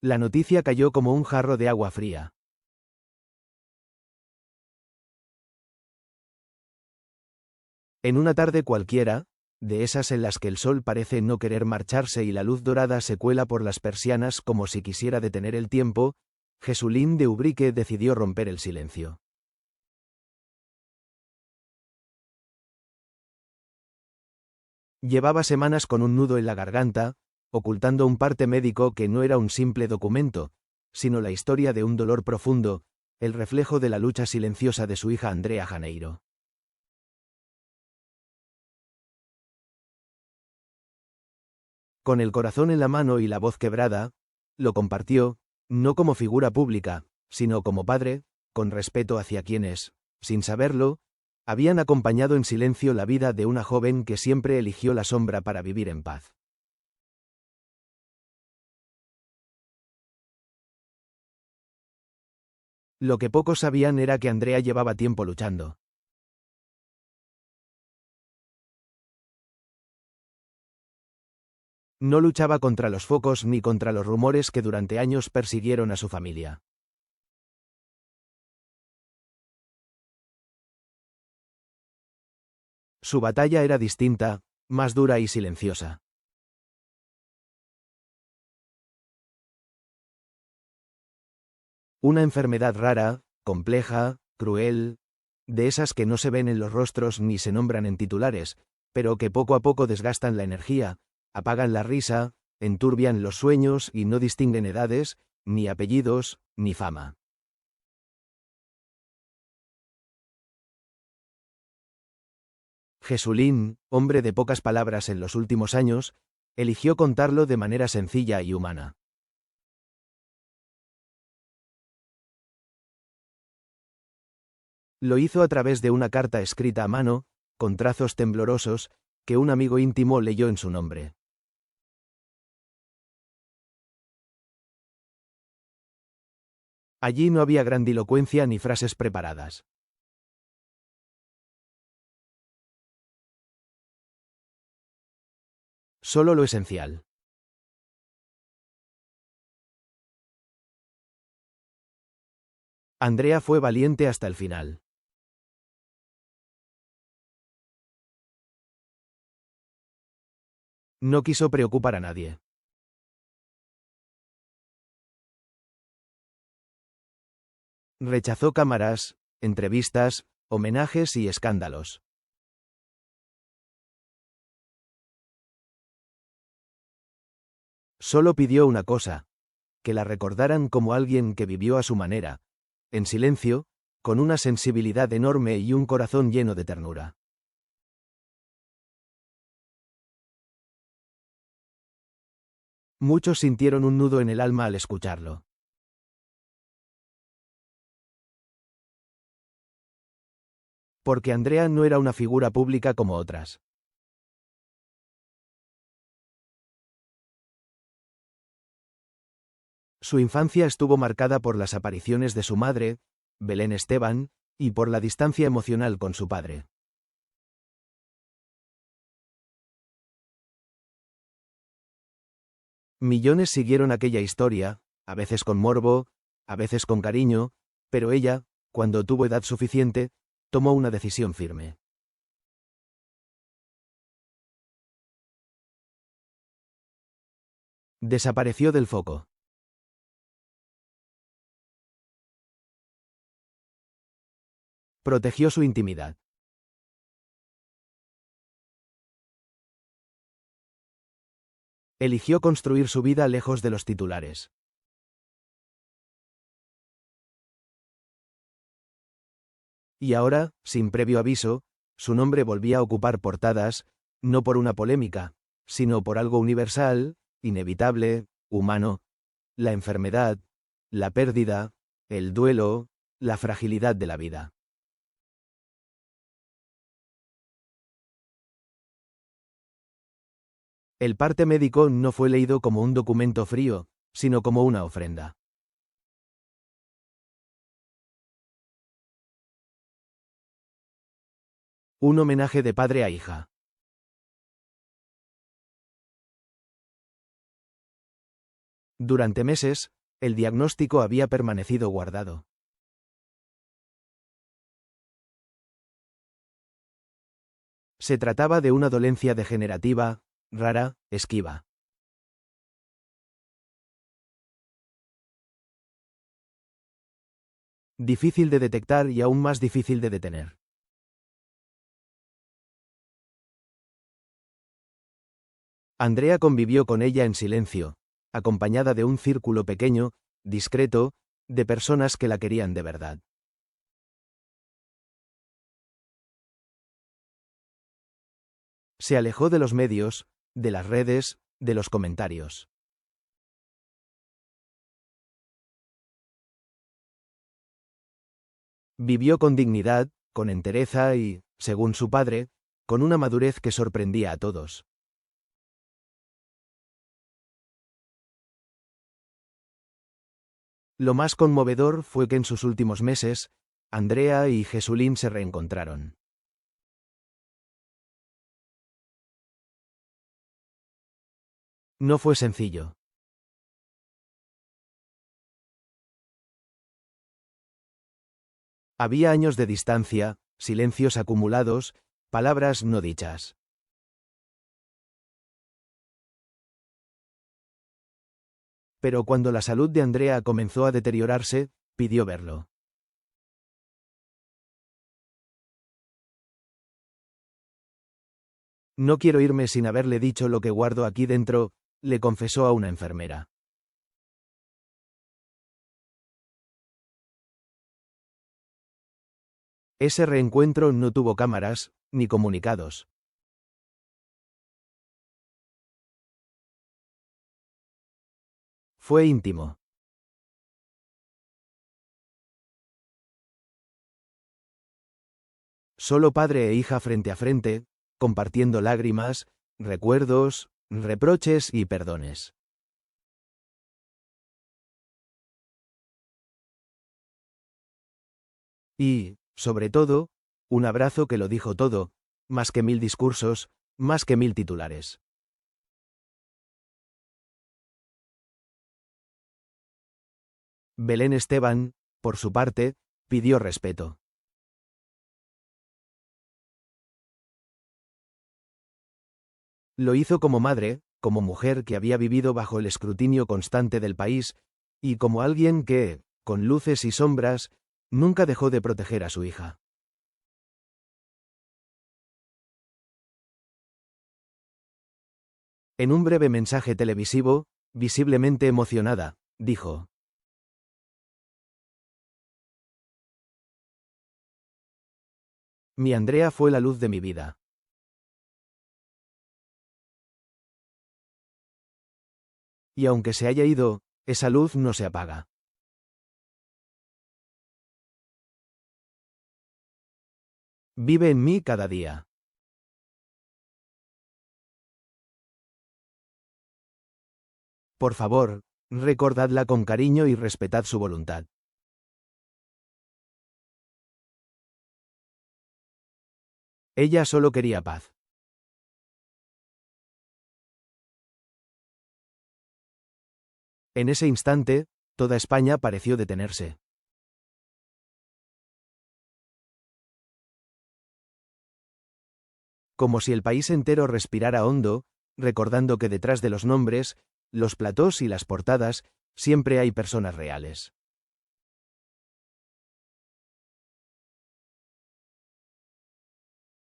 La noticia cayó como un jarro de agua fría. En una tarde cualquiera, de esas en las que el sol parece no querer marcharse y la luz dorada se cuela por las persianas como si quisiera detener el tiempo, Jesulín de Ubrique decidió romper el silencio. Llevaba semanas con un nudo en la garganta, ocultando un parte médico que no era un simple documento, sino la historia de un dolor profundo, el reflejo de la lucha silenciosa de su hija Andrea Janeiro. Con el corazón en la mano y la voz quebrada, lo compartió, no como figura pública, sino como padre, con respeto hacia quienes, sin saberlo, habían acompañado en silencio la vida de una joven que siempre eligió la sombra para vivir en paz. Lo que pocos sabían era que Andrea llevaba tiempo luchando. No luchaba contra los focos ni contra los rumores que durante años persiguieron a su familia. Su batalla era distinta, más dura y silenciosa. Una enfermedad rara, compleja, cruel, de esas que no se ven en los rostros ni se nombran en titulares, pero que poco a poco desgastan la energía, apagan la risa, enturbian los sueños y no distinguen edades, ni apellidos, ni fama. Jesulín, hombre de pocas palabras en los últimos años, eligió contarlo de manera sencilla y humana. Lo hizo a través de una carta escrita a mano, con trazos temblorosos, que un amigo íntimo leyó en su nombre. Allí no había grandilocuencia ni frases preparadas. Solo lo esencial. Andrea fue valiente hasta el final. No quiso preocupar a nadie. Rechazó cámaras, entrevistas, homenajes y escándalos. Solo pidió una cosa: que la recordaran como alguien que vivió a su manera, en silencio, con una sensibilidad enorme y un corazón lleno de ternura. Muchos sintieron un nudo en el alma al escucharlo. Porque Andrea no era una figura pública como otras. Su infancia estuvo marcada por las apariciones de su madre, Belén Esteban, y por la distancia emocional con su padre. Millones siguieron aquella historia, a veces con morbo, a veces con cariño, pero ella, cuando tuvo edad suficiente, tomó una decisión firme. Desapareció del foco. Protegió su intimidad. Eligió construir su vida lejos de los titulares. Y ahora, sin previo aviso, su nombre volvía a ocupar portadas, no por una polémica, sino por algo universal, inevitable, humano: la enfermedad, la pérdida, el duelo, la fragilidad de la vida. El parte médico no fue leído como un documento frío, sino como una ofrenda. Un homenaje de padre a hija. Durante meses, el diagnóstico había permanecido guardado. Se trataba de una dolencia degenerativa, rara, esquiva. Difícil de detectar y aún más difícil de detener. Andrea convivió con ella en silencio, acompañada de un círculo pequeño, discreto, de personas que la querían de verdad. Se alejó de los medios, de las redes, de los comentarios. Vivió con dignidad, con entereza y, según su padre, con una madurez que sorprendía a todos. Lo más conmovedor fue que en sus últimos meses, Andrea y Jesulín se reencontraron. No fue sencillo. Había años de distancia, silencios acumulados, palabras no dichas. Pero cuando la salud de Andrea comenzó a deteriorarse, pidió verlo. No quiero irme sin haberle dicho lo que guardo aquí dentro, le confesó a una enfermera. Ese reencuentro no tuvo cámaras, ni comunicados. Fue íntimo. Solo padre e hija frente a frente, compartiendo lágrimas, recuerdos, reproches y perdones. Y, sobre todo, un abrazo que lo dijo todo, más que 1000 discursos, más que 1000 titulares. Belén Esteban, por su parte, pidió respeto. Lo hizo como madre, como mujer que había vivido bajo el escrutinio constante del país, y como alguien que, con luces y sombras, nunca dejó de proteger a su hija. En un breve mensaje televisivo, visiblemente emocionada, dijo: Mi Andrea fue la luz de mi vida. Y aunque se haya ido, esa luz no se apaga. Vive en mí cada día. Por favor, recordadla con cariño y respetad su voluntad. Ella solo quería paz. En ese instante, toda España pareció detenerse. Como si el país entero respirara hondo, recordando que detrás de los nombres, los platós y las portadas, siempre hay personas reales.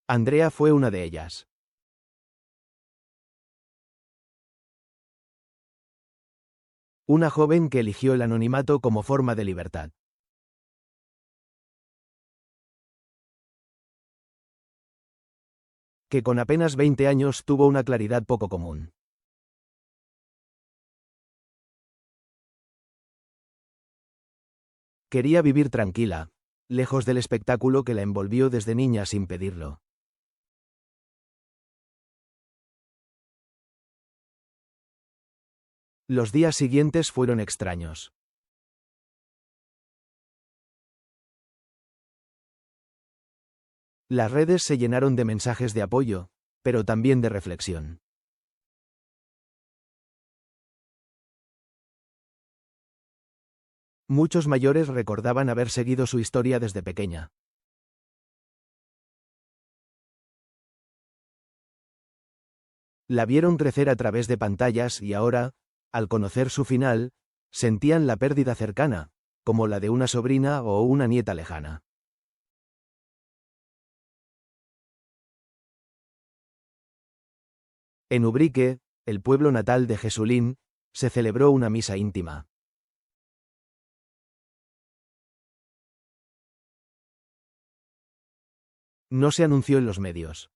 Andrea fue una de ellas. Una joven que eligió el anonimato como forma de libertad. Que con apenas 20 años tuvo una claridad poco común. Quería vivir tranquila, lejos del espectáculo que la envolvió desde niña sin pedirlo. Los días siguientes fueron extraños. Las redes se llenaron de mensajes de apoyo, pero también de reflexión. Muchos mayores recordaban haber seguido su historia desde pequeña. La vieron crecer a través de pantallas y ahora, al conocer su final, sentían la pérdida cercana, como la de una sobrina o una nieta lejana. En Ubrique, el pueblo natal de Jesulín, se celebró una misa íntima. No se anunció en los medios.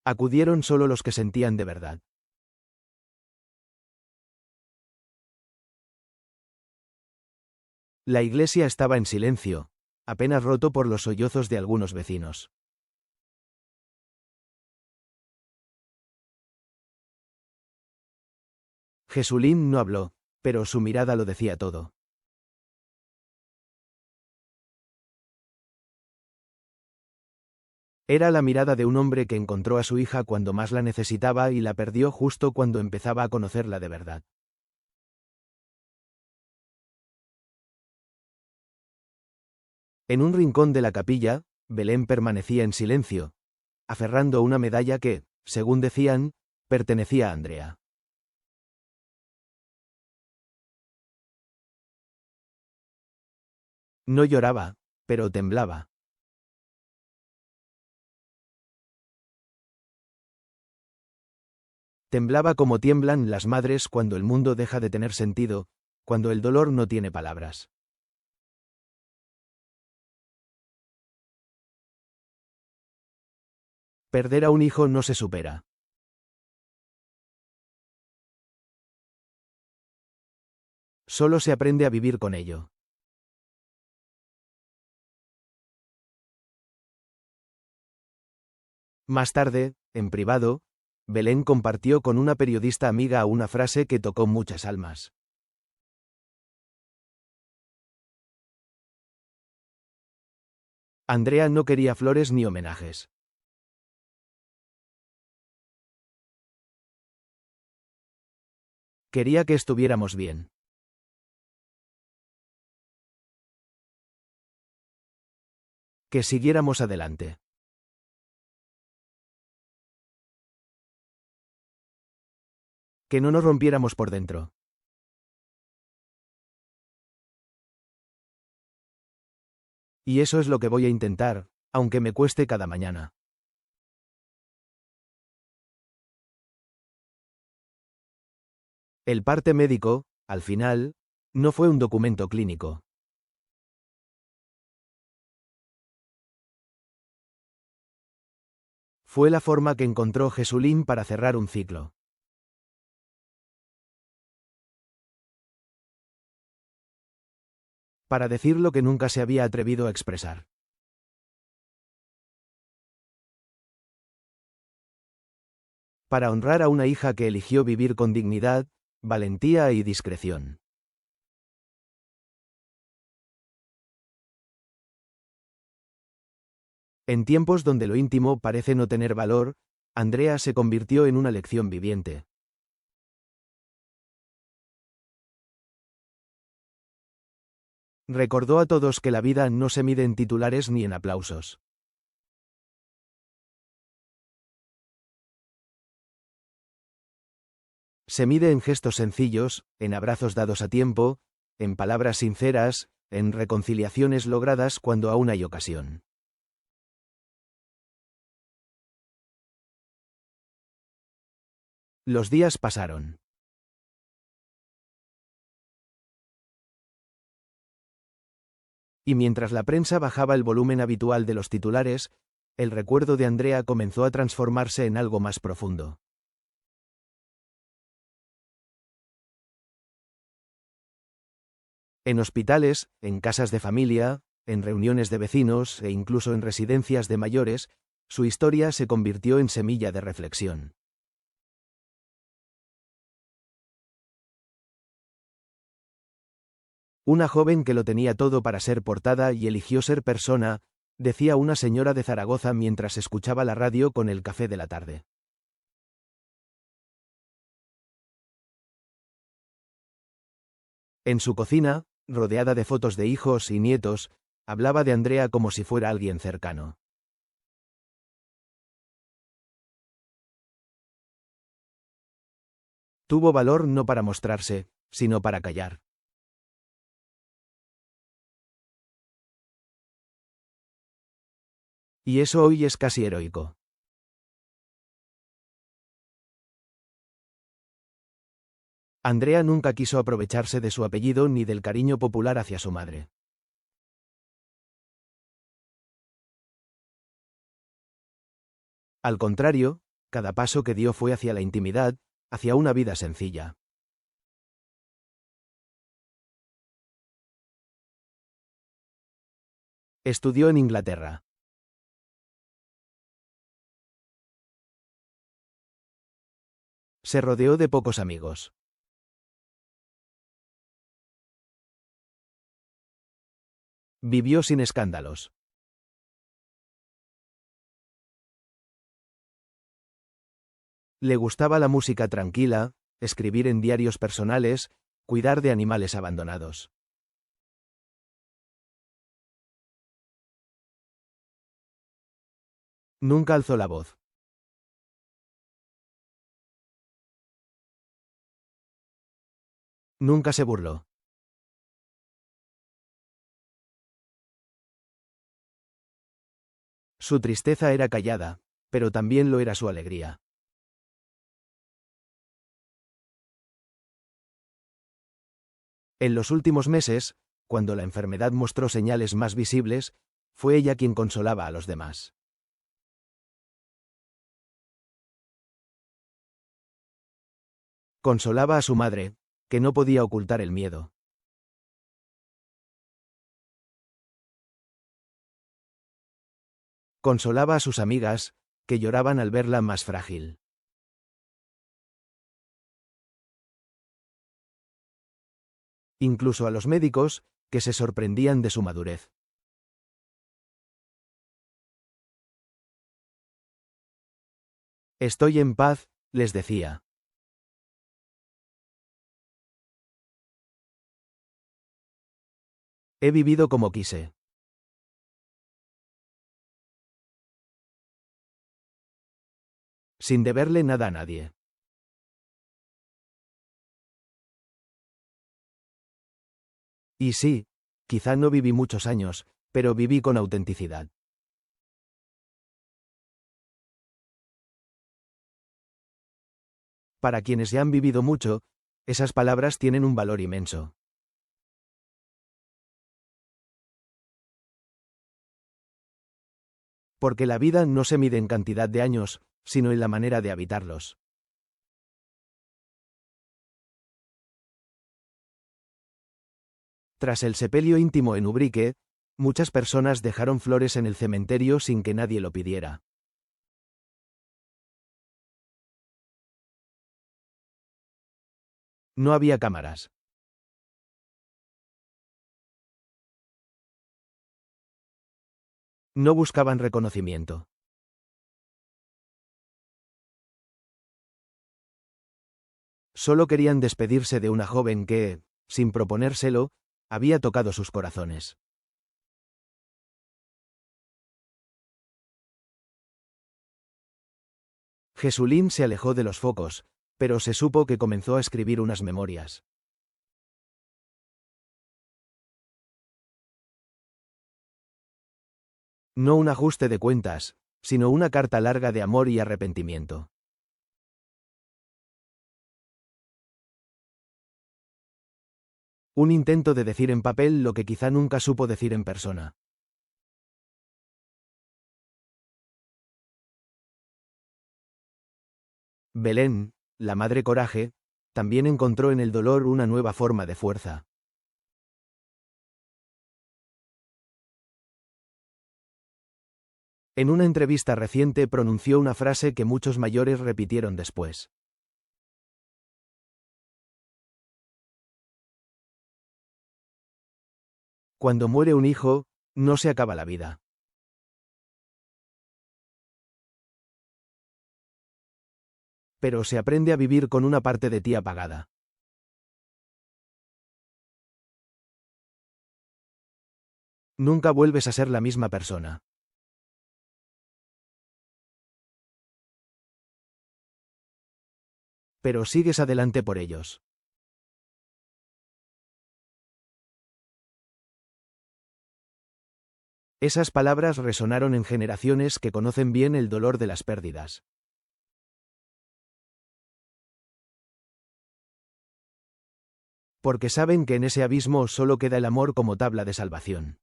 Acudieron solo los que sentían de verdad. La iglesia estaba en silencio, apenas roto por los sollozos de algunos vecinos. Jesulín no habló, pero su mirada lo decía todo. Era la mirada de un hombre que encontró a su hija cuando más la necesitaba y la perdió justo cuando empezaba a conocerla de verdad. En un rincón de la capilla, Belén permanecía en silencio, aferrando una medalla que, según decían, pertenecía a Andrea. No lloraba, pero temblaba. Temblaba como tiemblan las madres cuando el mundo deja de tener sentido, cuando el dolor no tiene palabras. Perder a un hijo no se supera. Solo se aprende a vivir con ello. Más tarde, en privado, Belén compartió con una periodista amiga una frase que tocó muchas almas. Andrea no quería flores ni homenajes. Quería que estuviéramos bien. Que siguiéramos adelante. Que no nos rompiéramos por dentro. Y eso es lo que voy a intentar, aunque me cueste cada mañana. El parte médico, al final, no fue un documento clínico. Fue la forma que encontró Jesulín para cerrar un ciclo. Para decir lo que nunca se había atrevido a expresar. Para honrar a una hija que eligió vivir con dignidad, valentía y discreción. En tiempos donde lo íntimo parece no tener valor, Andrea se convirtió en una lección viviente. Recordó a todos que la vida no se mide en titulares ni en aplausos. Se mide en gestos sencillos, en abrazos dados a tiempo, en palabras sinceras, en reconciliaciones logradas cuando aún hay ocasión. Los días pasaron. Y mientras la prensa bajaba el volumen habitual de los titulares, el recuerdo de Andrea comenzó a transformarse en algo más profundo. En hospitales, en casas de familia, en reuniones de vecinos e incluso en residencias de mayores, su historia se convirtió en semilla de reflexión. Una joven que lo tenía todo para ser portada y eligió ser persona, decía una señora de Zaragoza mientras escuchaba la radio con el café de la tarde. En su cocina, rodeada de fotos de hijos y nietos, hablaba de Andrea como si fuera alguien cercano. Tuvo valor no para mostrarse, sino para callar. Y eso hoy es casi heroico. Andrea nunca quiso aprovecharse de su apellido ni del cariño popular hacia su madre. Al contrario, cada paso que dio fue hacia la intimidad, hacia una vida sencilla. Estudió en Inglaterra. Se rodeó de pocos amigos. Vivió sin escándalos. Le gustaba la música tranquila, escribir en diarios personales, cuidar de animales abandonados. Nunca alzó la voz. Nunca se burló. Su tristeza era callada, pero también lo era su alegría. En los últimos meses, cuando la enfermedad mostró señales más visibles, fue ella quien consolaba a los demás. Consolaba a su madre, que no podía ocultar el miedo. Consolaba a sus amigas, que lloraban al verla más frágil. Incluso a los médicos, que se sorprendían de su madurez. Estoy en paz, les decía. He vivido como quise. Sin deberle nada a nadie. Y sí, quizá no viví muchos años, pero viví con autenticidad. Para quienes ya han vivido mucho, esas palabras tienen un valor inmenso. Porque la vida no se mide en cantidad de años, sino en la manera de habitarlos. Tras el sepelio íntimo en Ubrique, muchas personas dejaron flores en el cementerio sin que nadie lo pidiera. No había cámaras. No buscaban reconocimiento. Solo querían despedirse de una joven que, sin proponérselo, había tocado sus corazones. Jesulín se alejó de los focos, pero se supo que comenzó a escribir unas memorias. No un ajuste de cuentas, sino una carta larga de amor y arrepentimiento. Un intento de decir en papel lo que quizá nunca supo decir en persona. Belén, la madre coraje, también encontró en el dolor una nueva forma de fuerza. En una entrevista reciente pronunció una frase que muchos mayores repitieron después. Cuando muere un hijo, no se acaba la vida. Pero se aprende a vivir con una parte de ti apagada. Nunca vuelves a ser la misma persona. Pero sigues adelante por ellos. Esas palabras resonaron en generaciones que conocen bien el dolor de las pérdidas. Porque saben que en ese abismo solo queda el amor como tabla de salvación.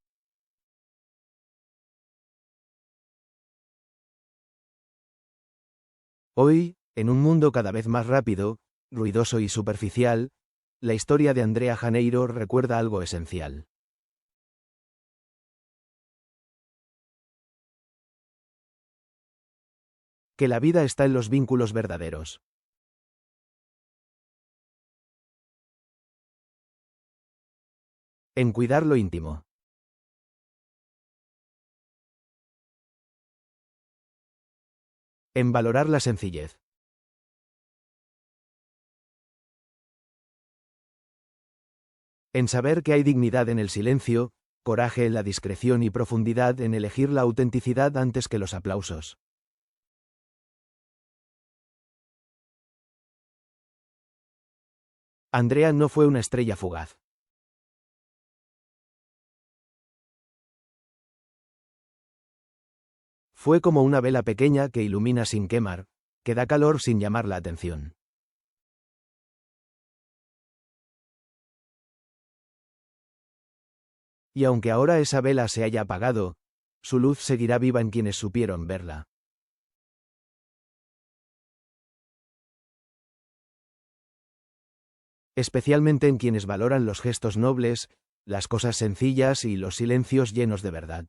Hoy, en un mundo cada vez más rápido, ruidoso y superficial, la historia de Andrea Janeiro recuerda algo esencial. Que la vida está en los vínculos verdaderos. En cuidar lo íntimo. En valorar la sencillez. En saber que hay dignidad en el silencio, coraje en la discreción y profundidad en elegir la autenticidad antes que los aplausos. Andrea no fue una estrella fugaz. Fue como una vela pequeña que ilumina sin quemar, que da calor sin llamar la atención. Y aunque ahora esa vela se haya apagado, su luz seguirá viva en quienes supieron verla. Especialmente en quienes valoran los gestos nobles, las cosas sencillas y los silencios llenos de verdad.